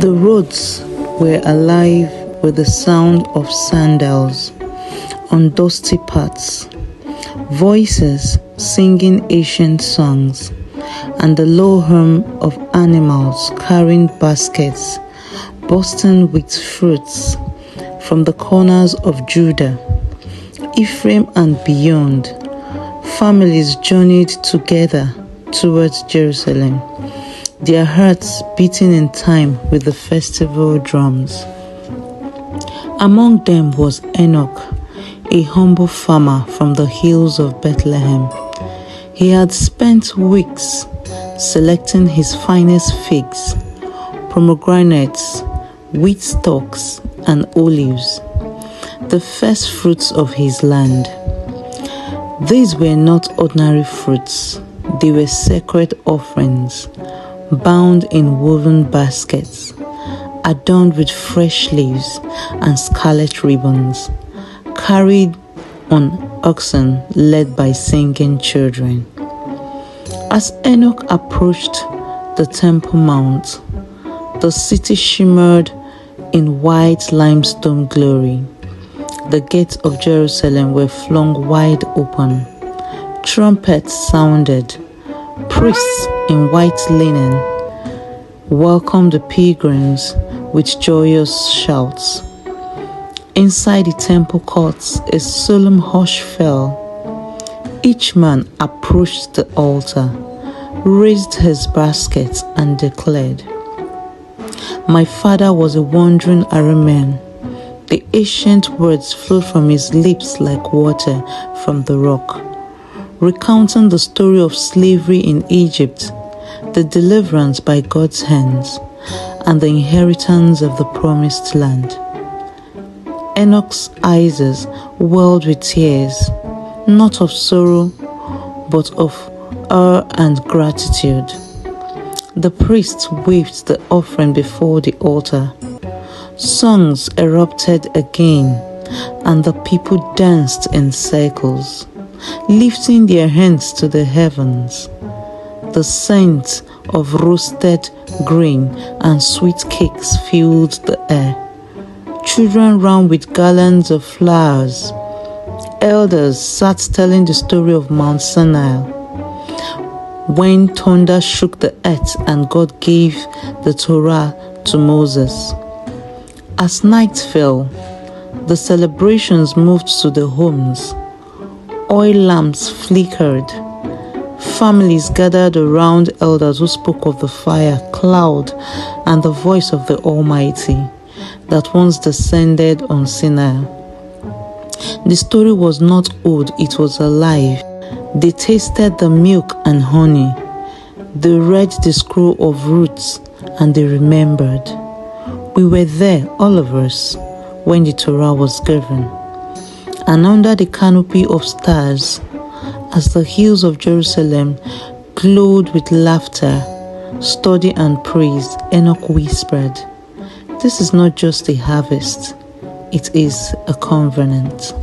The roads were alive with the sound of sandals on dusty paths, voices singing ancient songs, and the low hum of animals carrying baskets bursting with fruits from the corners of Judah, Ephraim and beyond. Families journeyed together towards Jerusalem, their hearts beating in time with the festival drums. Among them was Enoch, a humble farmer from the hills of Bethlehem. He had spent weeks selecting his finest figs, pomegranates, wheat stalks, and olives, the first fruits of his land. These were not ordinary fruits, they were sacred offerings, bound in woven baskets, adorned with fresh leaves and scarlet ribbons, carried on oxen led by singing children. As Enoch approached the Temple Mount, the city shimmered in white limestone glory. The gates of Jerusalem were flung wide open. Trumpets sounded. Priests in white linen welcomed the pilgrims with joyous shouts. Inside the temple courts, a solemn hush fell. Each man approached the altar, raised his basket, and declared, "My father was a wandering Aramean." The ancient words flowed from his lips like water from the rock, recounting the story of slavery in Egypt, the deliverance by God's hands, and the inheritance of the promised land. Enoch's eyes welled with tears, not of sorrow, but of awe and gratitude. The priests waved the offering before the altar. Songs erupted again, and the people danced in circles, lifting their hands to the heavens. The scent of roasted grain and sweet cakes filled the air. Children ran with garlands of flowers. Elders sat telling the story of Mount Sinai, when thunder shook the earth and God gave the Torah to Moses. As night fell, the celebrations moved to the homes. Oil lamps flickered. Families gathered around elders who spoke of the fire, cloud, and the voice of the Almighty that once descended on Sinai. The story was not old, it was alive. They tasted the milk and honey. They read the scroll of roots, and they remembered. We were there, all of us, when the Torah was given. And under the canopy of stars, as the hills of Jerusalem glowed with laughter, study and praise, Enoch whispered, "This is not just a harvest, it is a covenant."